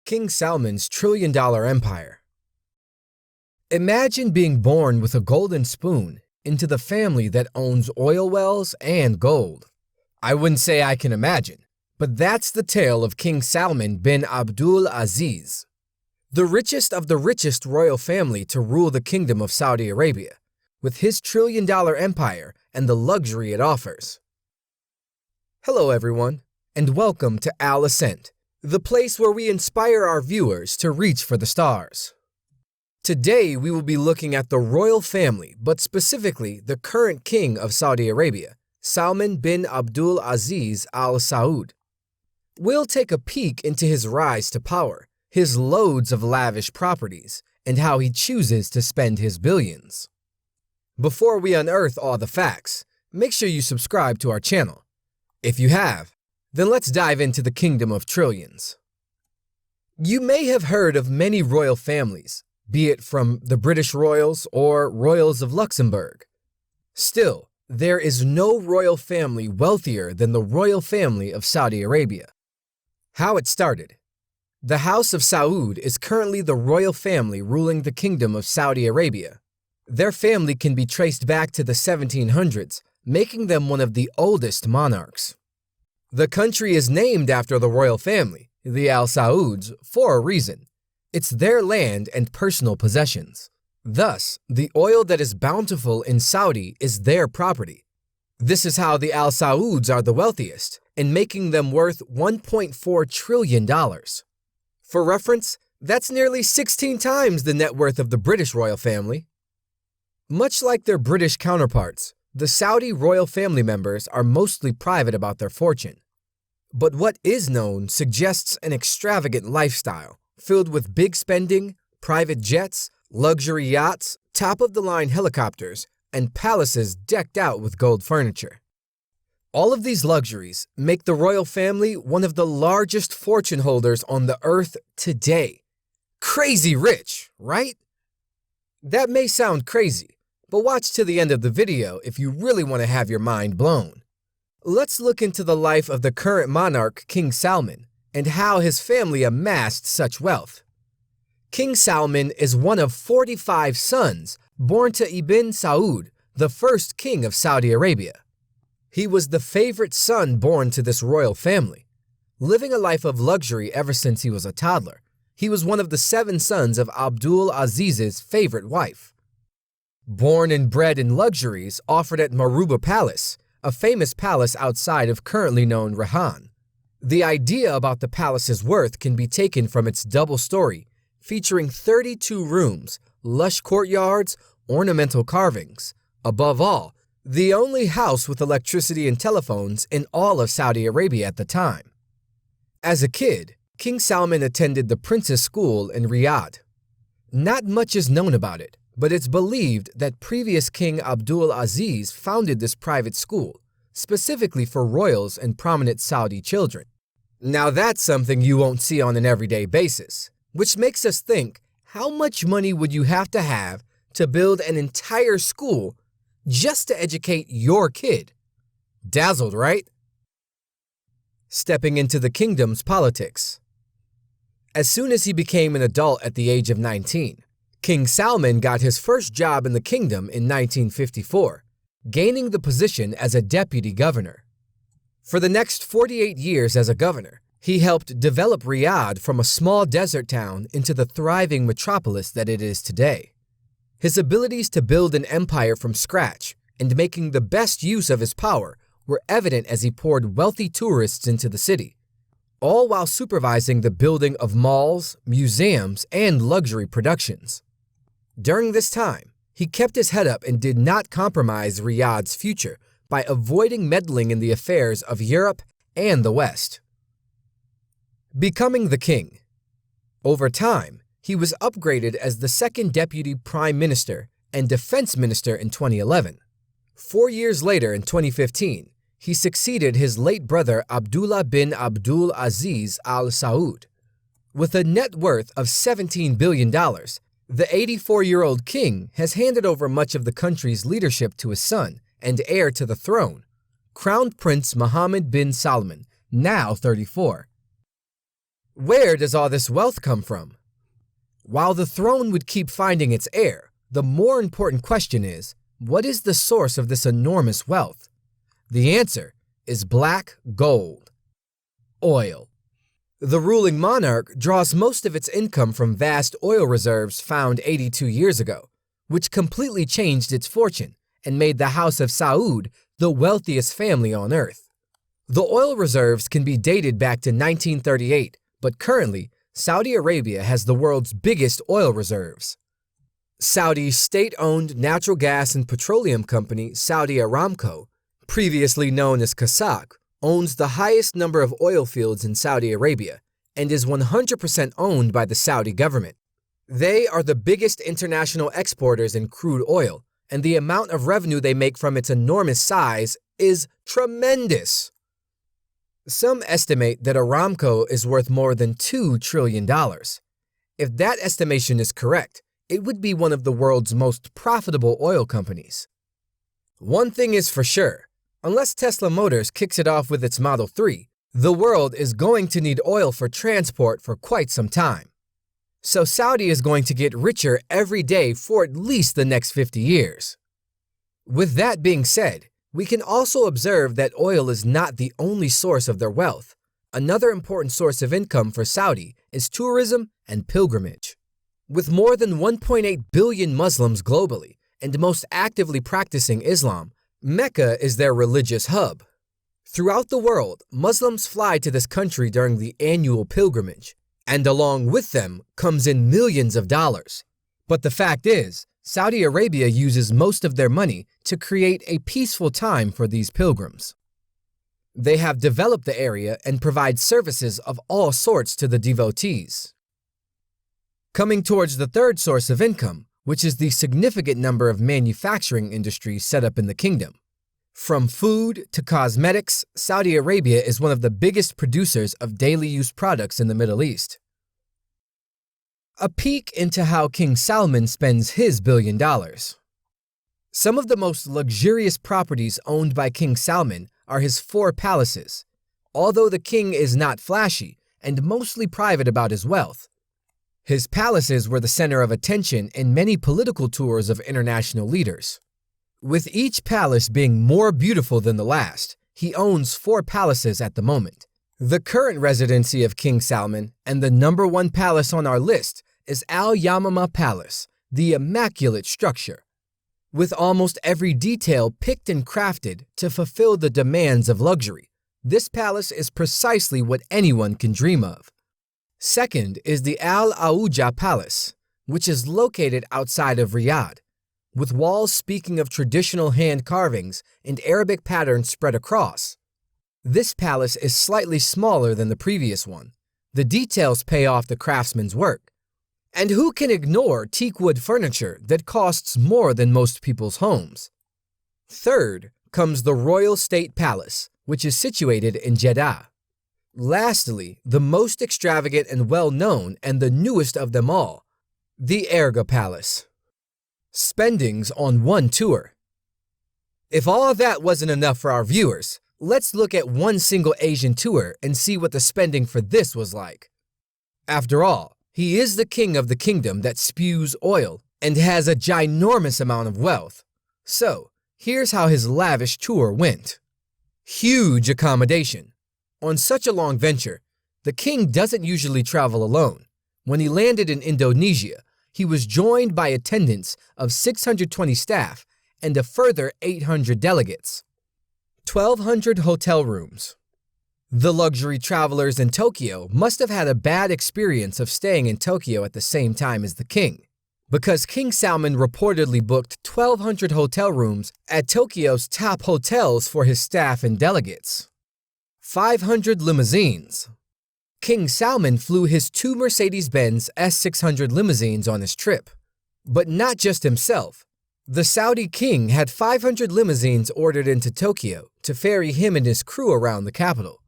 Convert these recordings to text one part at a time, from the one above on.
King Salman's trillion-dollar empire. Imagine being born with a golden spoon into the family that owns oil wells and gold. I wouldn't say I can imagine, but that's the tale of King Salman bin Abdul Aziz, the richest of the richest royal family to rule the Kingdom of Saudi Arabia, with his trillion-dollar empire and the luxury it offers. Hello everyone, and welcome to Al-ascent, the place where we inspire our viewers to reach for the stars. Today we will be looking at the royal family, but specifically the current king of Saudi Arabia, Salman bin Abdul Aziz Al Saud. We'll take a peek into his rise to power, his loads of lavish properties, and how he chooses to spend his billions. Before we unearth all the facts, make sure you subscribe to our channel. If you have, then let's dive into the kingdom of trillions. You may have heard of many royal families, be it from the British royals or royals of Luxembourg. Still, there is no royal family wealthier than the royal family of Saudi Arabia. How it started. The House of Saud is currently the royal family ruling the Kingdom of Saudi Arabia. Their family can be traced back to the 1700s, making them one of the oldest monarchs. The country is named after the royal family, the Al Sauds, for a reason. It's their land and personal possessions. Thus, the oil that is bountiful in Saudi is their property. This is how the Al Sauds are the wealthiest, and making them worth $1.4 trillion. For reference, that's nearly 16 times the net worth of the British royal family. Much like their British counterparts, the Saudi royal family members are mostly private about their fortune. But what is known suggests an extravagant lifestyle, filled with big spending, private jets, luxury yachts, top-of-the-line helicopters, and palaces decked out with gold furniture. All of these luxuries make the royal family one of the largest fortune holders on the earth today. Crazy rich, right? That may sound crazy, but watch to the end of the video if you really want to have your mind blown. Let's look into the life of the current monarch, King Salman, and how his family amassed such wealth. King Salman is one of 45 sons born to Ibn Saud, the first king of Saudi Arabia. He was the favorite son born to this royal family. Living a life of luxury ever since he was a toddler, he was one of the 7 sons of Abdul Aziz's favorite wife. Born and bred in luxuries offered at Maruba Palace, a famous palace outside of currently known Rehan. The idea about the palace's worth can be taken from its double story, featuring 32 rooms, lush courtyards, ornamental carvings. Above all, the only house with electricity and telephones in all of Saudi Arabia at the time. As a kid, King Salman attended the Prince's School in Riyadh. Not much is known about it, but it's believed that previous King Abdul Aziz founded this private school, specifically for royals and prominent Saudi children. Now that's something you won't see on an everyday basis, which makes us think, how much money would you have to build an entire school just to educate your kid? Dazzled, right? Stepping into the kingdom's politics. As soon as he became an adult at the age of 19, King Salman got his first job in the kingdom in 1954, gaining the position as a deputy governor. For the next 48 years as a governor, he helped develop Riyadh from a small desert town into the thriving metropolis that it is today. His abilities to build an empire from scratch and making the best use of his power were evident as he poured wealthy tourists into the city, all while supervising the building of malls, museums, and luxury productions. During this time, he kept his head up and did not compromise Riyadh's future by avoiding meddling in the affairs of Europe and the West. Becoming the king. Over time, he was upgraded as the second deputy prime minister and defense minister in 2011. 4 years later, in 2015, he succeeded his late brother Abdullah bin Abdul Aziz Al Saud. With a net worth of $17 billion, the 84-year-old king has handed over much of the country's leadership to his son and heir to the throne, Crown Prince Mohammed bin Salman, now 34. Where does all this wealth come from? While the throne would keep finding its heir, the more important question is, what is the source of this enormous wealth? The answer is black gold. Oil. The ruling monarch draws most of its income from vast oil reserves found 82 years ago, which completely changed its fortune and made the House of Saud the wealthiest family on earth. The oil reserves can be dated back to 1938, but currently, Saudi Arabia has the world's biggest oil reserves. Saudi's state-owned natural gas and petroleum company, Saudi Aramco, previously known as Qasak, owns the highest number of oil fields in Saudi Arabia and is 100% owned by the Saudi government. They are the biggest international exporters in crude oil, and the amount of revenue they make from its enormous size is tremendous. Some estimate that Aramco is worth more than $2 trillion. If that estimation is correct, it would be one of the world's most profitable oil companies. One thing is for sure, unless Tesla Motors kicks it off with its Model 3, the world is going to need oil for transport for quite some time. So Saudi is going to get richer every day for at least the next 50 years. With that being said, we can also observe that oil is not the only source of their wealth. Another important source of income for Saudi is tourism and pilgrimage. With more than 1.8 billion Muslims globally and most actively practicing Islam, Mecca is their religious hub. Throughout the world, Muslims fly to this country during the annual pilgrimage, and along with them comes in millions of dollars. But the fact is, Saudi Arabia uses most of their money to create a peaceful time for these pilgrims. They have developed the area and provide services of all sorts to the devotees. Coming towards the third source of income, which is the significant number of manufacturing industries set up in the kingdom. From food to cosmetics, Saudi Arabia is one of the biggest producers of daily use products in the Middle East. A peek into how King Salman spends his $1 billion. Some of the most luxurious properties owned by King Salman are his 4 palaces. Although the king is not flashy and mostly private about his wealth, his palaces were the center of attention in many political tours of international leaders. With each palace being more beautiful than the last, he owns 4 palaces at the moment. The current residency of King Salman and the #1 palace on our list is Al-Yamama Palace, the immaculate structure. With almost every detail picked and crafted to fulfill the demands of luxury, this palace is precisely what anyone can dream of. Second is the Al-Auja Palace, which is located outside of Riyadh, with walls speaking of traditional hand carvings and Arabic patterns spread across. This palace is slightly smaller than the previous one. The details pay off the craftsman's work. And who can ignore teakwood furniture that costs more than most people's homes? Third comes the Royal State Palace, which is situated in Jeddah. Lastly, the most extravagant and well-known and the newest of them all, the Erga Palace. Spendings on one tour. If all that wasn't enough for our viewers, let's look at one single Asian tour and see what the spending for this was like. After all, he is the king of the kingdom that spews oil and has a ginormous amount of wealth. So, here's how his lavish tour went. Huge accommodation. On such a long venture, the king doesn't usually travel alone. When he landed in Indonesia, he was joined by attendants of 620 staff and a further 800 delegates. 1,200 hotel rooms. The luxury travelers in Tokyo must have had a bad experience of staying in Tokyo at the same time as the king, because King Salman reportedly booked 1,200 hotel rooms at Tokyo's top hotels for his staff and delegates. 500 limousines. King Salman flew his 2 Mercedes-Benz S600 limousines on his trip. But not just himself. The Saudi king had 500 limousines ordered into Tokyo to ferry him and his crew around the capital.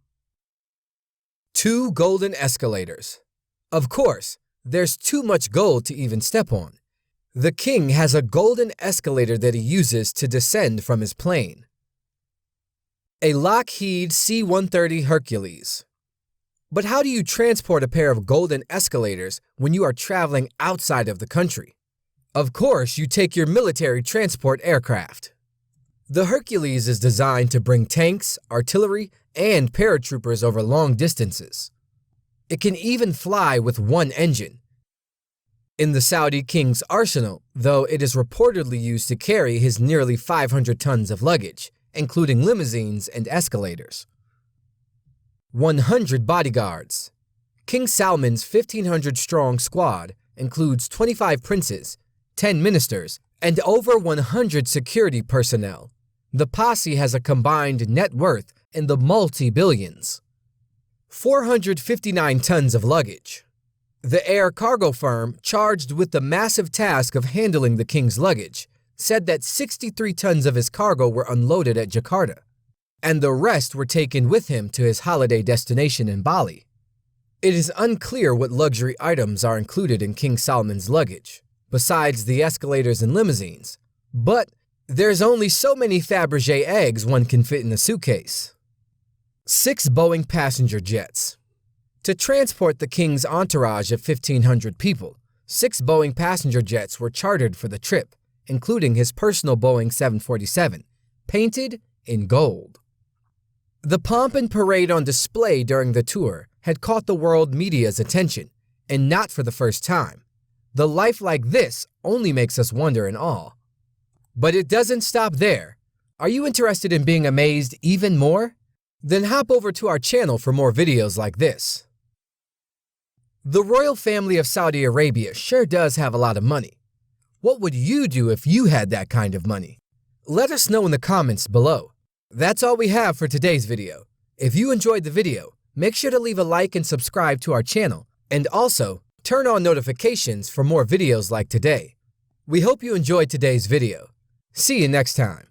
2 golden escalators. Of course, there's too much gold to even step on. The king has a golden escalator that he uses to descend from his plane. A Lockheed C-130 Hercules. But how do you transport a pair of golden escalators when you are traveling outside of the country? Of course, you take your military transport aircraft. The Hercules is designed to bring tanks, artillery, and paratroopers over long distances. It can even fly with one engine. In the Saudi king's arsenal, though, it is reportedly used to carry his nearly 500 tons of luggage, including limousines and escalators. 100 bodyguards. King Salman's 1,500-strong squad includes 25 princes, 10 ministers, and over 100 security personnel. The posse has a combined net worth in the multi-billions. 459 tons of luggage. The air cargo firm charged with the massive task of handling the king's luggage said that 63 tons of his cargo were unloaded at Jakarta, and the rest were taken with him to his holiday destination in Bali. It is unclear what luxury items are included in King Salman's luggage, besides the escalators and limousines, but there's only so many Fabergé eggs one can fit in a suitcase. 6 Boeing passenger jets. To transport the king's entourage of 1,500 people, 6 Boeing passenger jets were chartered for the trip, including his personal Boeing 747, painted in gold. The pomp and parade on display during the tour had caught the world media's attention, and not for the first time. The life like this only makes us wonder and awe. But it doesn't stop there. Are you interested in being amazed even more? Then hop over to our channel for more videos like this. The royal family of Saudi Arabia sure does have a lot of money. What would you do if you had that kind of money? Let us know in the comments below. That's all we have for today's video. If you enjoyed the video, make sure to leave a like and subscribe to our channel, and also turn on notifications for more videos like today. We hope you enjoyed today's video. See you next time.